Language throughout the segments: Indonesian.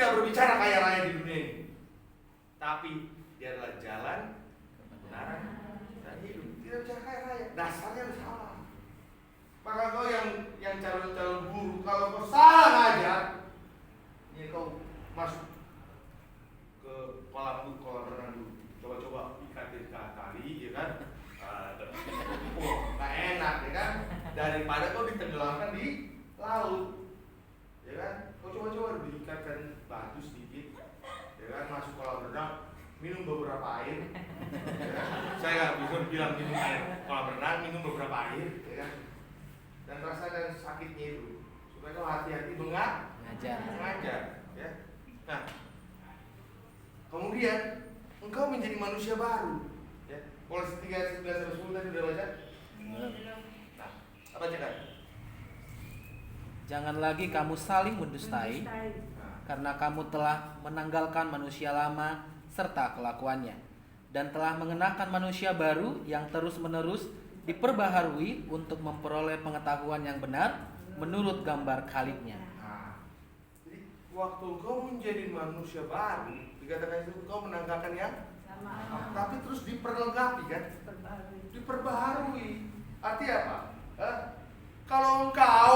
tidak berbicara kaya raya di dunia ini, tapi dia adalah jalan, kebenaran, dan hidup. Tidak bicara kaya raya, dasarnya salah. Maka kau yang calon guru, kalau kau salah ngajar, ini kau masuk ke kolam renang dulu. Coba ikatin tali, ya kan? Nggak enak, ya kan? Daripada kau ditenggelamkan di laut, ya kan? Kau coba diikatkan batu sedikit, ya kan? Masuk kolam renang, minum beberapa air. Ya kan? Saya nggak bisa bilang minum air kolam renang, minum beberapa air, ya kan? Dan rasakan sakitnya itu, supaya kau hati-hati mengajar, ya. Nah, kemudian engkau menjadi manusia baru, ya. Kolose 3:11-10 tadi udah baca? Nah, apa cakap? Jangan lagi kamu saling mendustai, karena kamu telah menanggalkan manusia lama serta kelakuannya, dan telah mengenakan manusia baru yang terus-menerus diperbaharui untuk memperoleh pengetahuan yang benar menurut gambar Khalidnya. Nah, jadi waktu engkau menjadi manusia baru, dikatakan itu engkau menanggalkan yang sama, tapi terus diperlengkapi kan? Diperbaharui. Artinya apa? Kalau engkau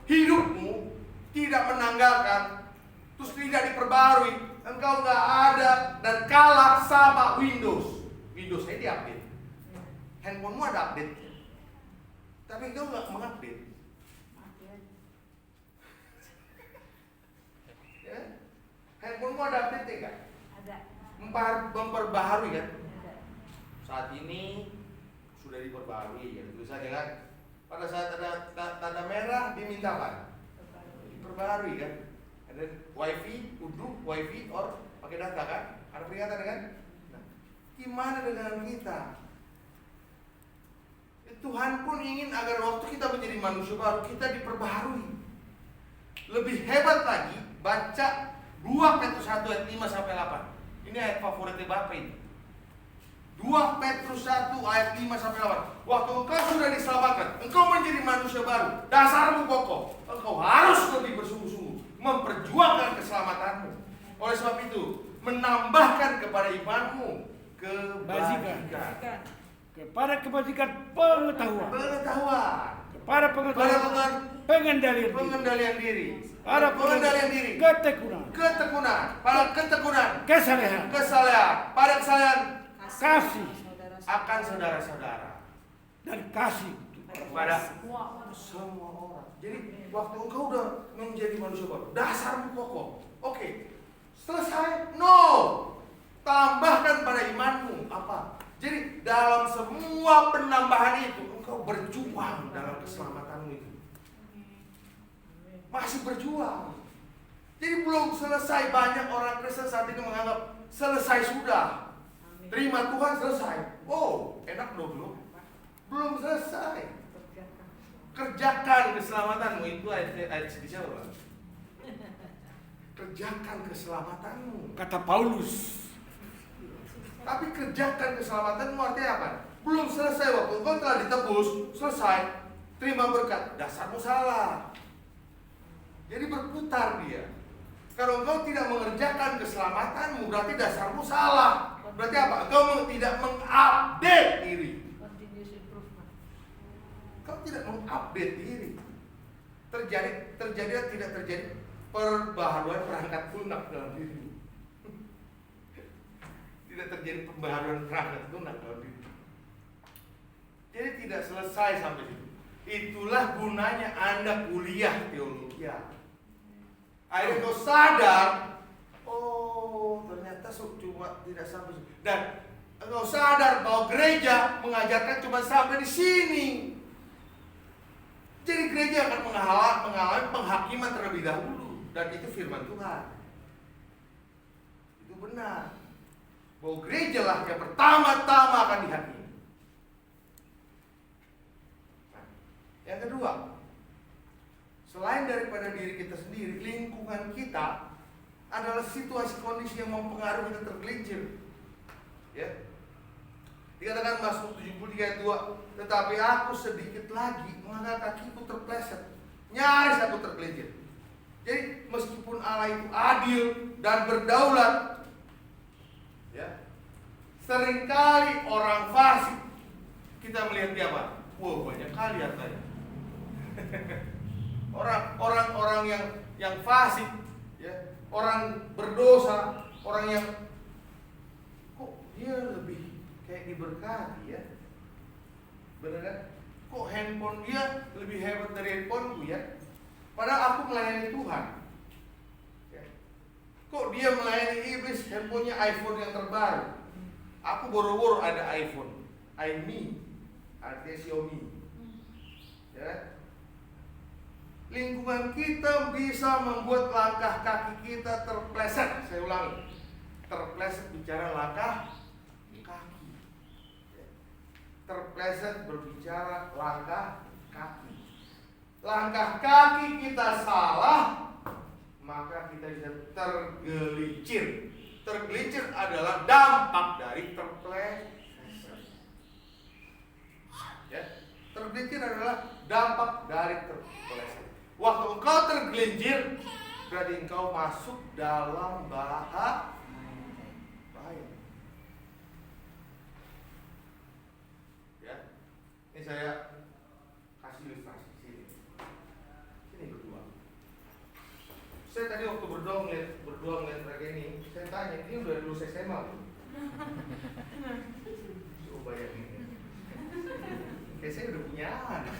hidupmu tidak menanggalkan, terus tidak diperbarui, engkau nggak ada dan kalah sama Windows. Windows ini diupdate. Handphonemu ada update, tapi engkau nggak mengupdate. Ya? Handphonemu ada update nggak? Ada. Memperbaharui kan? Ada. Saat ini sudah diperbarui ya, tulisannya kan. Pada saat ada tanda merah diminta apa? Diperbarui kan? Ada wifi, wifi or pakai data kan? Ada peringatan kan? Nah, gimana dengan kita? Tuhan pun ingin agar waktu kita menjadi manusia baru, kita diperbaharui. Lebih hebat lagi, baca 2 Petrus 1 ayat 5-8. Ini ayat favoritnya Bapak ini. 2 Petrus 1 ayat 5-8. Waktu engkau sudah diselamatkan, engkau menjadi manusia baru, dasarmu kokoh, engkau harus lebih bersungguh-sungguh memperjuangkan keselamatanmu. Oleh sebab itu, menambahkan kepada imanmu kebajikan. Kepada kebajikan pengetahuan. Kepada pengetahuan pengendalian diri. Pada pengendalian diri. Ketekunan. Pada ketekunan. Kesalehan. Pada kesalehan. Kasih akan saudara-saudara. Dan kasih kepada semua orang. Jadi waktu engkau udah menjadi manusia baru, dasarmu kokoh. Oke. Selesai? No. Tambahkan pada imanmu apa? Jadi dalam semua penambahan itu engkau berjuang dalam keselamatanmu itu. Masih berjuang. Jadi belum selesai. Banyak orang Kristen saat ini menganggap selesai sudah. Terima Tuhan selesai. Oh, enak dong. Belum selesai. Kerjakan keselamatanmu. Itu ayat siapa? Kerjakan keselamatanmu. kata Paulus. Tapi kerjakan keselamatanmu artinya apa? Belum selesai waktu engkau telah ditebus, selesai, terima berkat. Dasarmu salah. Jadi berputar dia. Kalau engkau tidak mengerjakan keselamatanmu, berarti dasarmu salah. Berarti apa? Engkau tidak mengupdate diri. Engkau tidak mengupdate diri. Terjadi atau tidak terjadi perbaharuan perangkat lunak dalam diri. Tidak terjadi pembaharuan perangkat lunak dalam diri. Jadi tidak selesai sampai situ. Itulah gunanya Anda kuliah teologi. Akhirnya kau sadar, oh ternyata cuma tidak sampai situ. Dan kau sadar bahwa gereja mengajarkan cuma sampai di sini. Jadi gereja akan mengalami penghakiman terlebih dahulu. Dan itu firman Tuhan. Itu benar. Bahwa gereja lah yang pertama-tama akan dihakimi. Nah, yang kedua, selain daripada diri kita sendiri, lingkungan kita adalah situasi kondisi yang mempengaruhi kita tergelincir. Ya. Dikatakan Mazmur 73 ayat 2, tetapi aku sedikit lagi maka kakiku terpleset, nyaris aku tergelincir. Jadi meskipun Allah itu adil dan berdaulat, ya, seringkali orang fasik kita melihat dia apa? Wow, banyak kali hartanya. Orang-orang yang fasik, ya, orang berdosa, orang yang kok dia lebih kayak diberkati, ya, benar kan? Kok handphone dia lebih hebat dari handphoneku, ya? Padahal aku melayani Tuhan. Ya. Kok dia melayani iblis, handphonenya iPhone yang terbaru. Aku boro-boro ada iPhone, iMe, artinya Xiaomi. Ya. Lingkungan kita bisa membuat langkah kaki kita terpleset. Saya ulangi, terpleset bicara langkah kaki. Ya. Terpleset berbicara langkah kaki. Langkah kaki kita salah, maka kita bisa tergelincir. Tergelincir adalah dampak dari terpleset. Ya, tergelincir adalah dampak dari terpleset. Waktu engkau tergelincir, berarti engkau masuk dalam bahaya. Ya, ini saya kasih ilustrasi sini. Sini berdua. Saya tadi waktu berdua ngeliat mereka ini, saya tanya, ini udah lulus SMA belum? Coba bayangin. Kayak saya udah punya anak.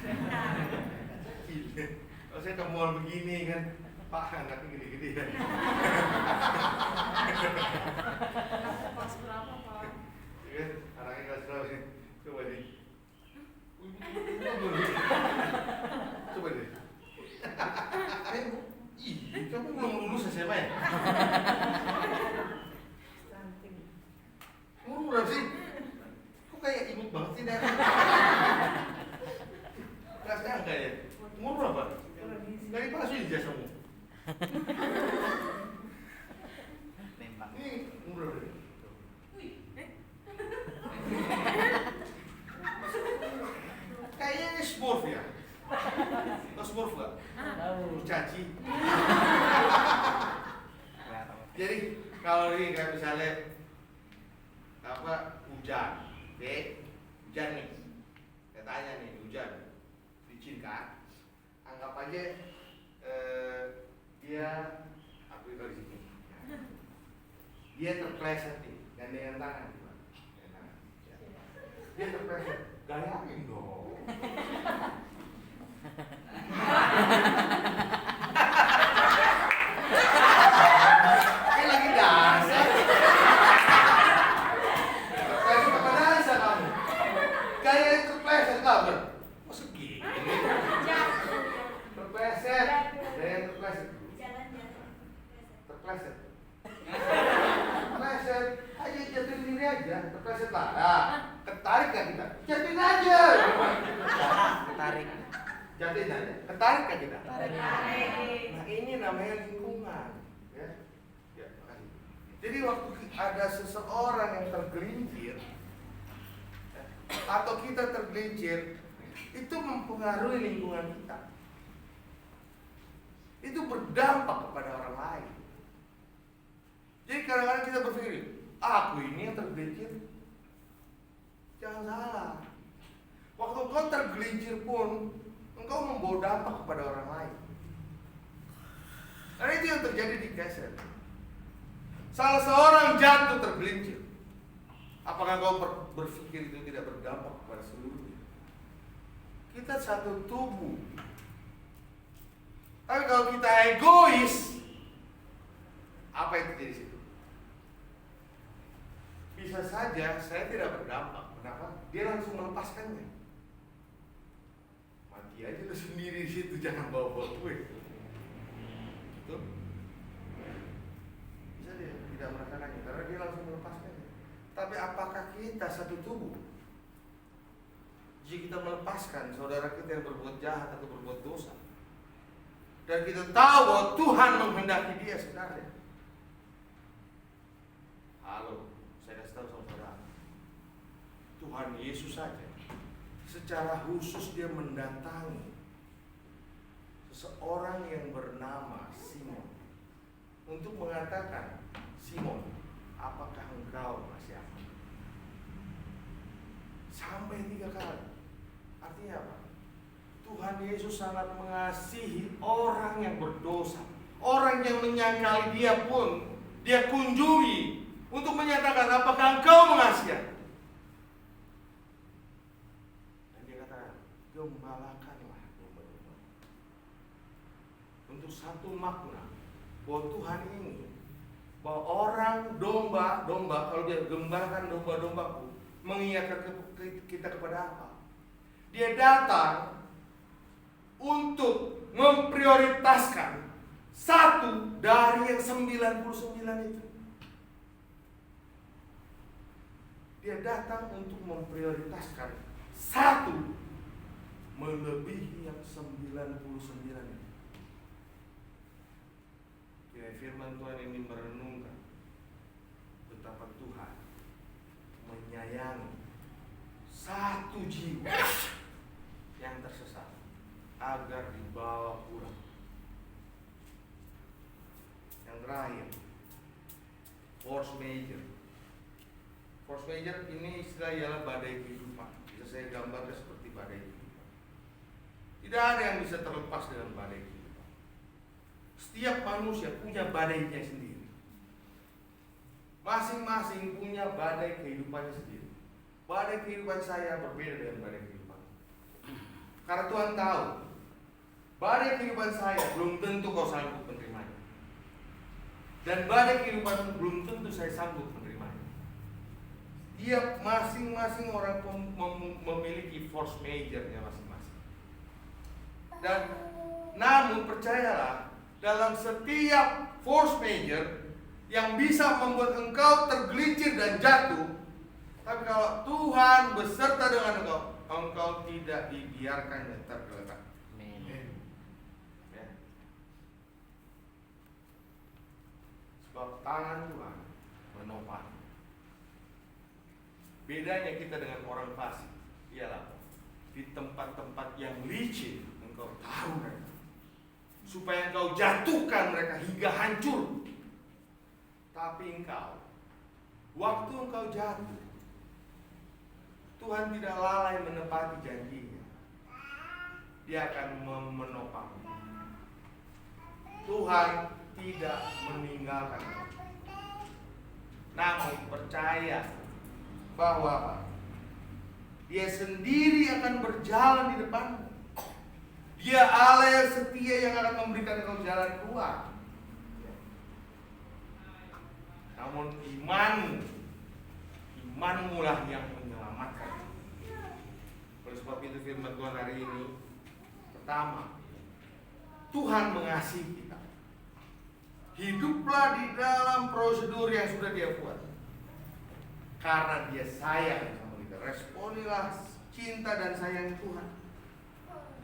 Kalau saya ke mall begini kan, Pak, anaknya gede-gede kan. Kelas berapa, Pak? Ya, anaknya kelas berapa sih? Coba deh. Coba deh. Ih, kamu belum lulus SMA ya? Umur berapa sih? Kok kayak imut banget sih dah? Kelasnya angka ya? Umur berapa? Dari palsu ijazahmu. Nembak. Ini umur berapa? Kayaknya ini Smurf ya? Tahu Smurf gak? Caci. Jadi kalau ini kayak misalnya apa, hujan, hujan nih, saya tanya nih, hujan, licin kan? Anggap aja dia, aku itu di sini, dia terpleset nih, gandengan tangan, dia terpleset, gayain dong. Kayak lagi dasar. Terpleset apa dasar kamu? Kayak terpleset kamu. Masa gini? Terpleset. Ada yang terpleset. Terpleset. Terpleset. Ayo jatuhin diri aja. Terpleset lah. Nah, ketarik kan kita? Jatuhin aja. Tarik. Jatuhin aja. Ketarik kan kita? Tarik. Nah, ini namanya lingkungan. Ya. Ya, makasih. Jadi waktu ada seseorang yang tergelincir, ya, atau kita tergelincir, itu mempengaruhi lingkungan kita. Itu berdampak kepada orang lain. Jadi kadang-kadang kita berpikir, aku ini yang tergelincir. Jangan salah. Waktu engkau tergelincir pun, engkau membawa dampak kepada orang lain. Karena itu yang terjadi di Keser. Salah seorang jatuh tergelincir. Apakah kau berpikir itu tidak berdampak kepada seluruhnya? Kita satu tubuh. Tapi kalau kita egois, apa yang terjadi di situ? Bisa saja saya tidak berdampak. Kenapa? Dia langsung melepaskannya. Mati aja lu sendiri di situ, jangan bawa-bawa gue. Gitu. Bisa dia tidak merasakannya karena dia langsung melepaskannya. Tapi apakah kita satu tubuh? Jika kita melepaskan saudara kita yang berbuat jahat atau berbuat dosa, dan kita tahu bahwa Tuhan menghendaki dia sebenarnya. Halo, saya kasih tahu sama saudara. Tuhan Yesus saja secara khusus dia mendatangi seseorang yang bernama Simon. untuk mengatakan, Simon, apakah engkau masih aku? Sampai 3 kali. Artinya apa? Tuhan Yesus sangat mengasihi orang yang berdosa. Orang yang menyangkali dia pun dia kunjungi untuk menyatakan, apakah engkau mengasihi aku? Dan dia kata, gembalakanlah domba-domba. Untuk satu makna bahwa Tuhan ingin bahwa orang domba, kalau dia gembalakan domba-dombaku, mengingatkan kita kepada apa? Dia datang untuk memprioritaskan satu dari yang 99 itu. Dia datang untuk memprioritaskan satu melebihi yang 99 itu. Kira firman Tuhan ini merenungkan betapa Tuhan menyayangi satu jiwa yang tersesat agar dibawa pulang. Yang terakhir, force major. Force major ini istilah ialah badai kehidupan. Bisa saya gambarkan seperti badai kehidupan. Tidak ada yang bisa terlepas dengan badai kehidupan. Setiap manusia punya badainya sendiri. Masing-masing punya badai kehidupannya sendiri. Badai kehidupan saya berbeda dengan badai kehidupan. Karena Tuhan tahu, badai kehidupan saya belum tentu kau sanggup menerimanya. Dan badai kehidupan belum tentu saya sanggup menerimanya. Dia masing-masing orang memiliki force majornya masing-masing. Dan namun percayalah, dalam setiap force major yang bisa membuat engkau tergelincir dan jatuh, tapi kalau Tuhan beserta dengan engkau tidak dibiarkannya tergeletak. Ya. Sebab tangan Tuhan menopang. Bedanya kita dengan orang fasik ialah di tempat-tempat yang licin engkau taruh mereka, supaya engkau jatuhkan mereka hingga hancur. Tapi engkau, waktu engkau jatuh, Tuhan tidak lalai menepati janjinya. Dia akan menopang. Tuhan tidak meninggalkan. Namun percaya bahwa Dia sendiri akan berjalan di depanmu. Dia Allah yang setia yang akan memberikan engkau jalan keluar. Namun imanmu lah yang menyelamatkan. Oleh sebab itu firman Tuhan hari ini, pertama, Tuhan mengasihi kita. Hiduplah di dalam prosedur yang sudah Dia buat, karena Dia sayang sama kita. Responilah cinta dan sayang Tuhan.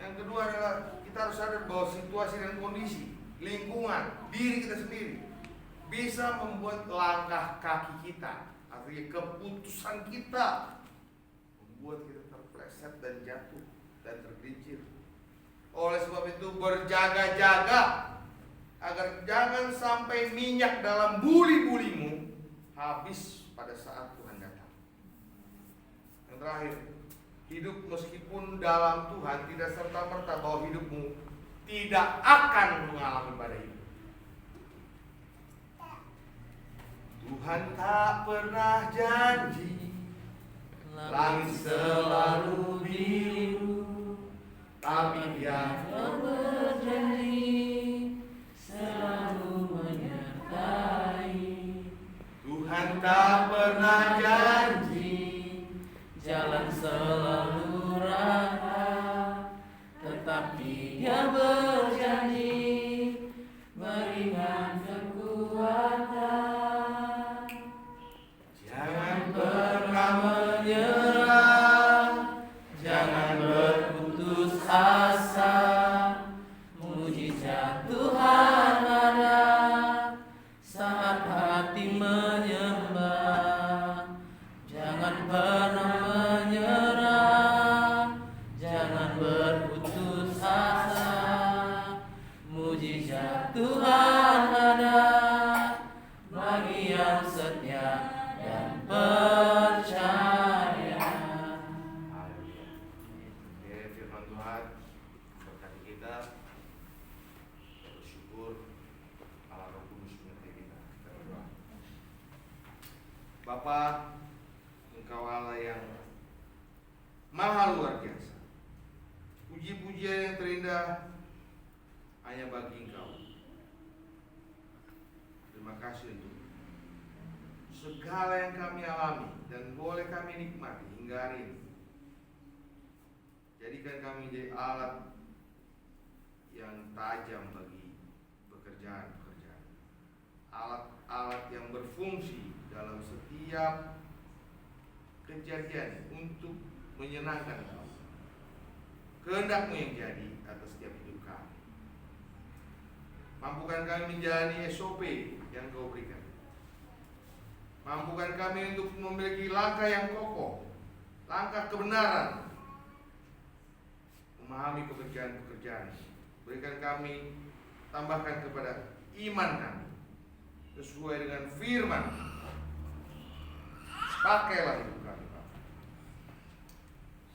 Yang kedua adalah kita harus sadar bahwa situasi dan kondisi, lingkungan, diri kita sendiri bisa membuat langkah kaki kita, artinya keputusan kita, membuat kita terpleset dan jatuh dan tergelincir. Oleh sebab itu berjaga-jaga agar jangan sampai minyak dalam buli-bulimu habis pada saat Tuhan datang. Yang terakhir, hidup meskipun dalam Tuhan tidak serta-merta bahwa hidupmu tidak akan mengalami badai itu. Tuhan tak pernah janji langit selalu biru, tapi Dia berjanji selalu menyertai. Tuhan tak pernah janji jalan selalu rata, tetapi Dia berjanji berikan kekuatan. Jangan pernah menyerah, Jangan berputus asa, mujizat Tuhan ada saat hati menyembah. Jangan pernah menyerah, jangan berputus asa, mujizat Tuhan Bapa, Engkau Allah yang maha luar biasa. Puji-pujian yang terindah hanya bagi Engkau. Terima kasih untuk segala yang kami alami dan boleh kami nikmati hingga hari ini. Jadikan kami jadi alat yang tajam bagi pekerjaan-pekerjaan, alat-alat yang berfungsi dalam setiap kejadian untuk menyenangkan Engkau. Kehendak-Mu yang jadi atas setiap hidup kami. Mampukan kami menjalani SOP yang Kau berikan. Mampukan kami untuk memiliki langkah yang kokoh, langkah kebenaran, memahami pekerjaan-pekerjaan. Berikan kami, tambahkan kepada iman kami sesuai dengan firman. Pakailah hidup kami, Pak,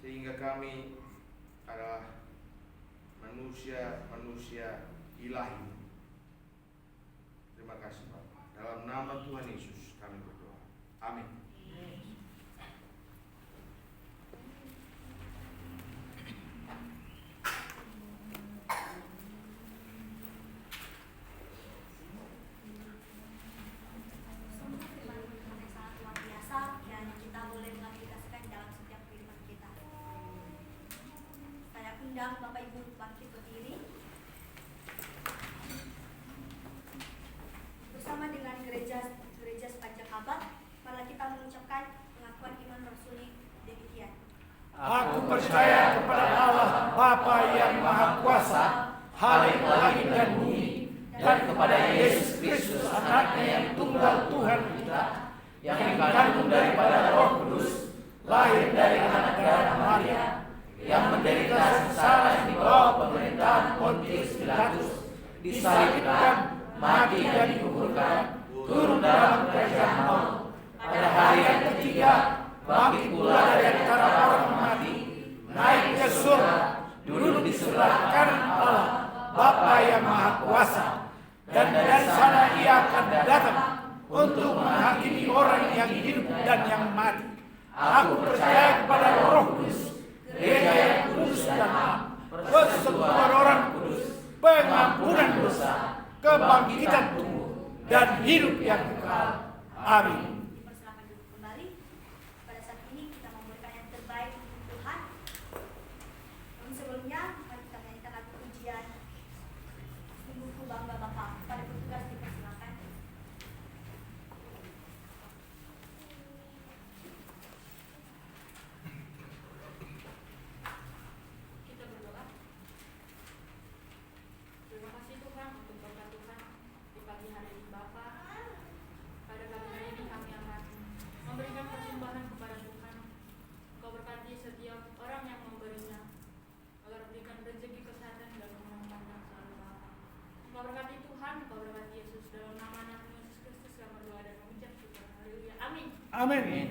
sehingga kami adalah manusia ilahi. Terima kasih, Pak. Dalam nama Tuhan Yesus kami berdoa. Amin. Undang Bapak Ibu bangkit berdiri bersama dengan gereja sepanjang abad. Mari kita mengucapkan pengakuan iman rasuli demikian. Aku percaya kepada Allah Bapa yang Maha Kuasa, hal yang langit dan bumi, dan kepada Yesus Kristus anaknya yang tunggal Tuhan kita, yang dikandung daripada Roh Kudus, lahir dari anak darah Maria, yang menderita sengsara di bawah pemerintahan Pontius Pilatus, disalibkan, mati dan dikuburkan, turun dalam kerajaan maut, pada hari yang ketiga bangkit pula dari antara orang mati, naik ke surga, duduk di sebelah kanan Allah Bapa yang Maha Kuasa, dan dari sana Ia akan datang untuk menghakimi orang yang hidup dan yang mati. Aku percaya kepada Roh Kudus, gereja yang kudus dan am, persekutuan orang kudus, pengampunan dosa, kebangkitan tubuh, dan hidup yang kekal. Amin. Dipersilakan duduk kembali. Pada saat ini kita memberikan yang terbaik untuk Tuhan. Namun sebelumnya mari kita menyanyikan lagu pujian Sungguh Bangga Bapa. Pada petugas dipersilakan. Kita berdoa. Terima kasih Tuhan untuk berkat Tuhan di pagi hari ini Bapa. Pada pagi hari ini kami akan memberikan persembahan kepada Tuhan. Engkau berkati setiap orang yang memberinya, agar berikan rezeki kesehatan dan umur panjang selalu Bapa. Engkau berkati Tuhan, Engkau berkati Yesus, dalam nama anakmu Yesus Kristus kami berdoa dan mengucap syukur. Haleluya. Amin. Amin.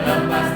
Lepas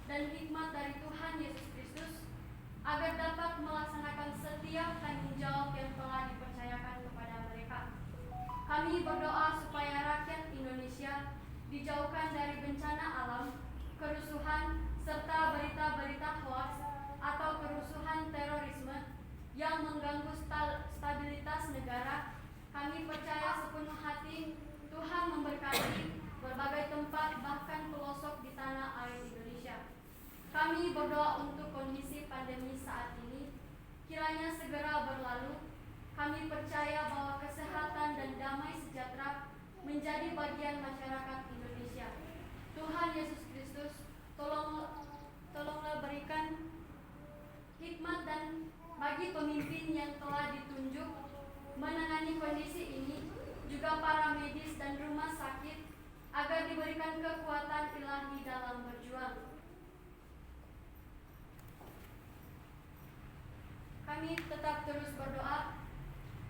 dan hikmat dari Tuhan Yesus Kristus agar dapat melaksanakan setiap tanggung jawab yang telah dipercayakan kepada mereka. Kami berdoa supaya rakyat Indonesia dijauhkan dari bencana alam, kerusuhan, serta berita-berita hoaks atau kerusuhan terorisme yang mengganggu stabilitas negara. Kami percaya sepenuh hati Tuhan memberkati berbagai tempat bahkan pelosok di tanah air Indonesia. Kami berdoa untuk kondisi pandemi saat ini kiranya segera berlalu. Kami percaya bahwa kesehatan dan damai sejahtera menjadi bagian masyarakat Indonesia. Tuhan Yesus Kristus, tolonglah berikan hikmat dan bagi pemimpin yang telah ditunjuk menangani kondisi ini, juga para medis dan rumah sakit, agar diberikan kekuatan ilahi dalam berjuang. Kami tetap terus berdoa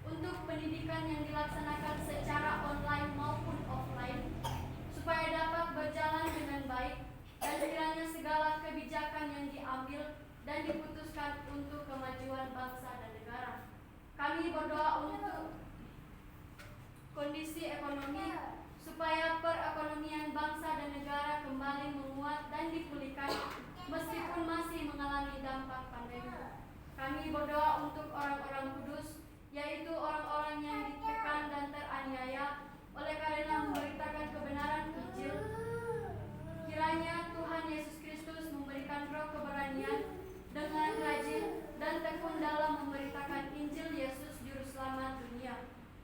untuk pendidikan yang dilaksanakan secara online maupun offline, supaya dapat berjalan dengan baik dan kiranya segala kebijakan yang diambil dan diputuskan untuk kemajuan bangsa dan negara. Kami berdoa untuk kondisi ekonomi supaya perekonomian bangsa dan negara kembali menguat dan dipulihkan meskipun masih mengalami dampak pandemi. Kami berdoa untuk orang-orang kudus, yaitu orang-orang yang ditekan dan teraniaya oleh karena memberitakan kebenaran Injil. Kiranya Tuhan Yesus Kristus memberikan roh keberanian dengan rajin dan tekun dalam memberitakan Injil Yesus Juru Selamat dunia,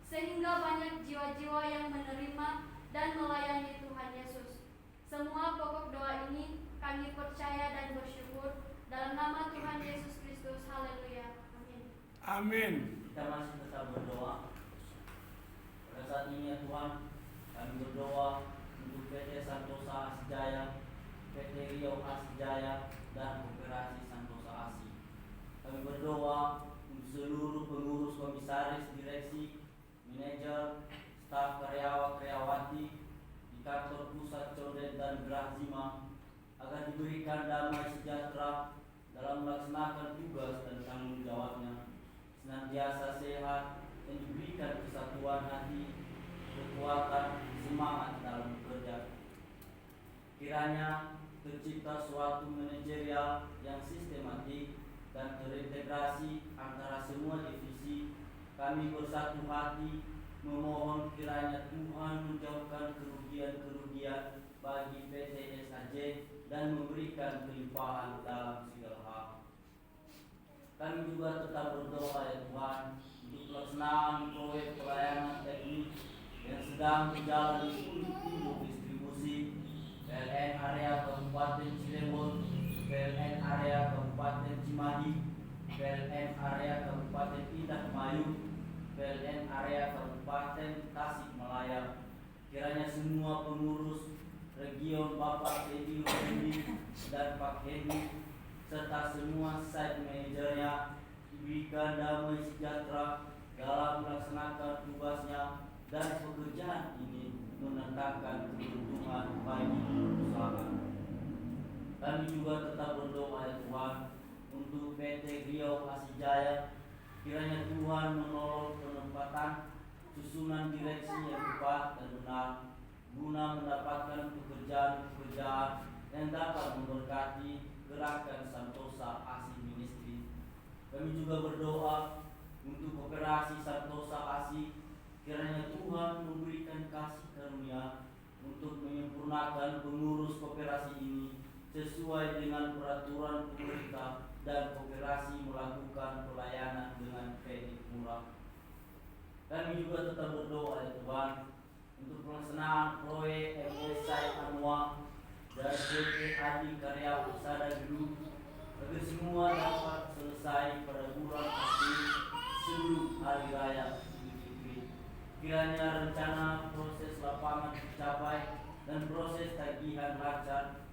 sehingga banyak jiwa-jiwa yang menerima dan melayani Tuhan Yesus. Semua pokok doa ini kami percaya dan bersyukur dalam nama Tuhan Yesus Kristus. Haleluya. Amin. Amin. Kita masih tetap berdoa. Pada saat ini ya Tuhan, kami berdoa untuk PT Santosa Asijaya, PT Riau Asijaya, dan Koperasi Santosa Asi. Kami berdoa untuk seluruh pengurus, komisaris, direksi, manajer, staf karyawan-karyawati di kantor pusat Condet dan Gerah Zima agar diberikan damai sejahtera dalam melaksanakan tugas dan tanggung jawabnya, senantiasa sehat dan diberikan kesatuan hati, kekuatan, semangat dalam bekerja. Kiranya tercipta suatu manajerial yang sistematik dan terintegrasi antara semua divisi. Kami bersatu hati memohon kiranya Tuhan menjauhkan kerugian-kerugian bagi PT SAJ dan memberikan kelimpahan dalam segala hal. Kami juga tetap berdoa ya Tuhan untuk pelaksanaan proyek pelayanan teknik yang sedang berjalan di seluruh distribusi PLN area Kabupaten Cirebon, PLN area Kabupaten Cimahi, PLN area Kabupaten Indramayu, PLN area Kabupaten Tasikmalaya. Kiranya semua pengurus region Bapak Edi Rondi dan Pak Hedi serta semua site manajernya diberikan damai sejahtera dalam melaksanakan tugasnya dan pekerjaan ini mendatangkan keuntungan bagi perusahaan. Kami juga tetap berdoa ya Tuhan untuk PT Riau Asijaya, kiranya Tuhan menolong penempatan susunan direksi yang tepat dan benar guna mendapatkan pekerjaan-pekerjaan yang dapat memberkati gerakan Santosa Asi Ministry. Kami juga berdoa untuk Koperasi Santosa Asi, kiranya Tuhan memberikan kasih karunia untuk menyempurnakan pengurus koperasi ini sesuai dengan peraturan pemerintah dan koperasi melakukan pelayanan dengan kredit murah. Kami juga tetap berdoa ya Tuhan untuk pelaksanaan proyek MSI Anua dan PT Adi Karya Usada Group agar semua dapat selesai pada bulan April sebelum Hari Raya Idul Fitri. Kiranya rencana proses lapangan tercapai dan proses tagihan lancar